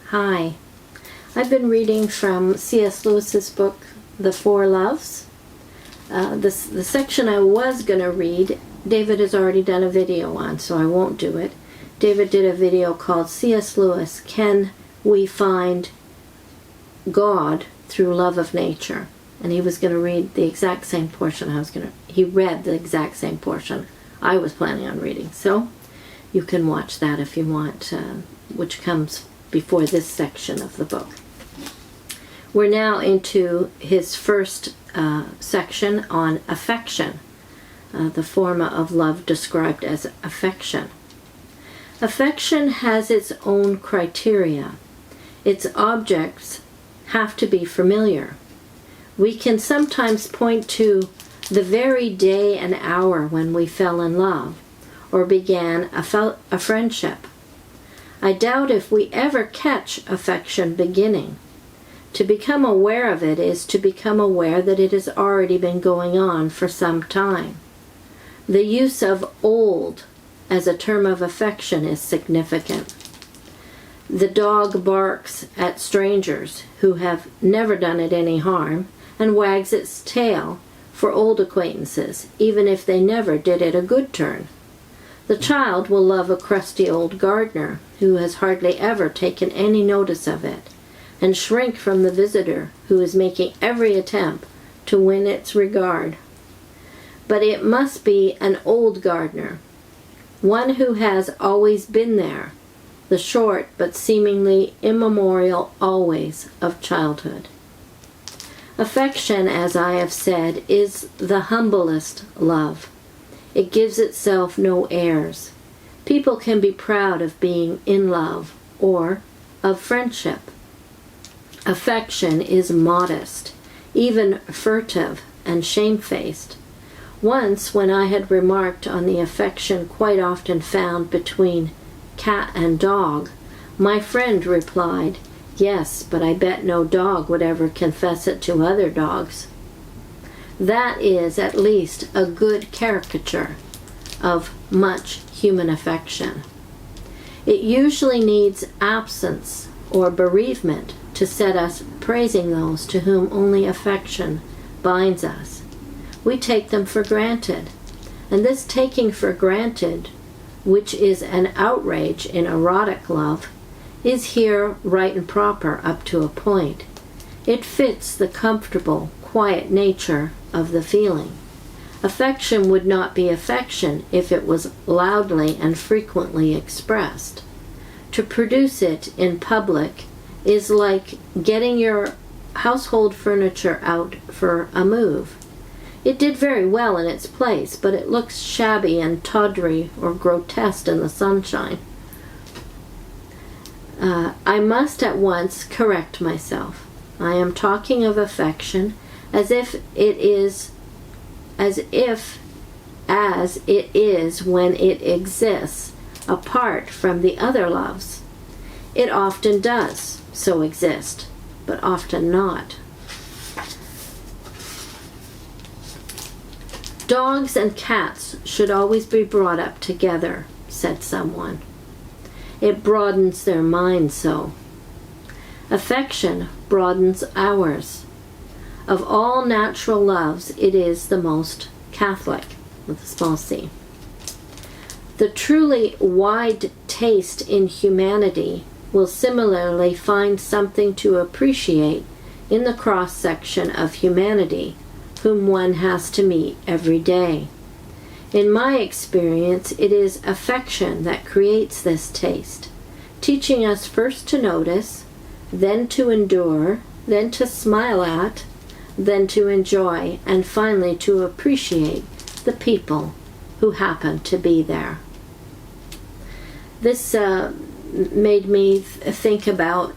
Hi. I've been reading from C.S. Lewis's book, The Four Loves. The section I was going to read, David has already done a video on, so I won't do it. David did a video called C.S. Lewis, Can We Find God Through Love of Nature? And he was going to read the exact same portion he read the exact same portion I was planning on reading. So you can watch that if you want, which comes before this section of the book. We're now into his first section on affection, the form of love described as affection. Affection has its own criteria. Its objects have to be familiar. We can sometimes point to the very day and hour when we fell in love or began a friendship. I doubt if we ever catch affection beginning. To become aware of it is to become aware that it has already been going on for some time. The use of old as a term of affection is significant. The dog barks at strangers who have never done it any harm and wags its tail for old acquaintances, even if they never did it a good turn. The child will love a crusty old gardener who has hardly ever taken any notice of it, and shrink from the visitor who is making every attempt to win its regard. But it must be an old gardener, one who has always been there, the short but seemingly immemorial always of childhood. Affection, as I have said, is the humblest love. It gives itself no airs. People can be proud of being in love or of friendship. Affection is modest, even furtive and shamefaced. Once, when I had remarked on the affection quite often found between cat and dog, my friend replied, "Yes, but I bet no dog would ever confess it to other dogs." That is at least a good caricature of much human affection. It usually needs absence or bereavement to set us praising those to whom only affection binds us. We take them for granted, and this taking for granted, which is an outrage in erotic love, is here right and proper up to a point. It fits the comfortable, quiet nature of the feeling. Affection would not be affection if it was loudly and frequently expressed. To produce it in public is like getting your household furniture out for a move. It did very well in its place, but it looks shabby and tawdry or grotesque in the sunshine. I must at once correct myself. I am talking of affection as it is when it exists apart from the other loves. It often does so exist, but often not. Dogs and cats should always be brought up together, said someone. It broadens their minds so. Affection broadens ours. Of all natural loves, it is the most Catholic, with a small c. The truly wide taste in humanity will similarly find something to appreciate in the cross-section of humanity, whom one has to meet every day. In my experience, it is affection that creates this taste, teaching us first to notice, then to endure, then to smile at, then to enjoy, and finally to appreciate the people who happen to be there. This made me think about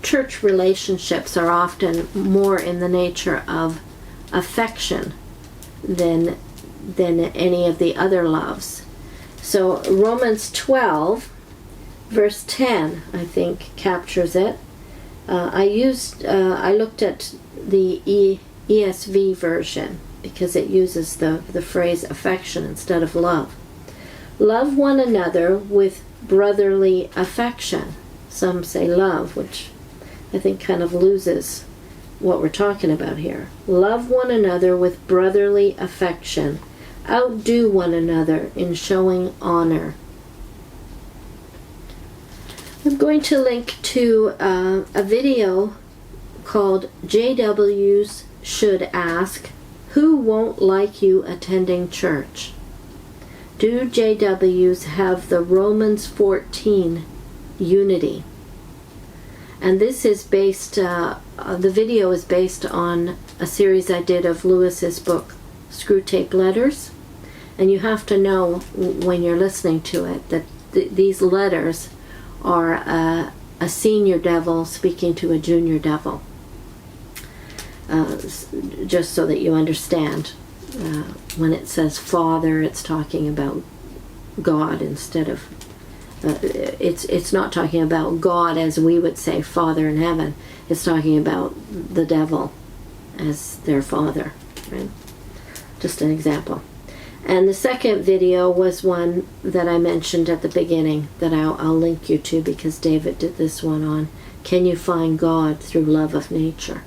church relationships are often more in the nature of affection than any of the other loves. So Romans 12, verse 10, I think, captures it. I looked at the ESV version because it uses the phrase affection instead of love. Love one another with brotherly affection, Some say love, which I think kind of loses what we're talking about here. Love one another with brotherly affection. Outdo one another in showing honor. I'm going to link to a video called JWs Should Ask, Who Won't Like You Attending Church? Do JWs have the Romans 14 unity? And this is based, the video is based on a series I did of Lewis's book, Screwtape Letters. And you have to know when you're listening to it that these letters are a senior devil speaking to a junior devil. Just so that you understand. When it says Father, it's talking about God instead of... it's not talking about God as we would say Father in heaven. It's talking about the devil as their father. Right? Just an example. And the second video was one that I mentioned at the beginning that I'll link you to because David did this one on Can You Find God Through Love of Nature?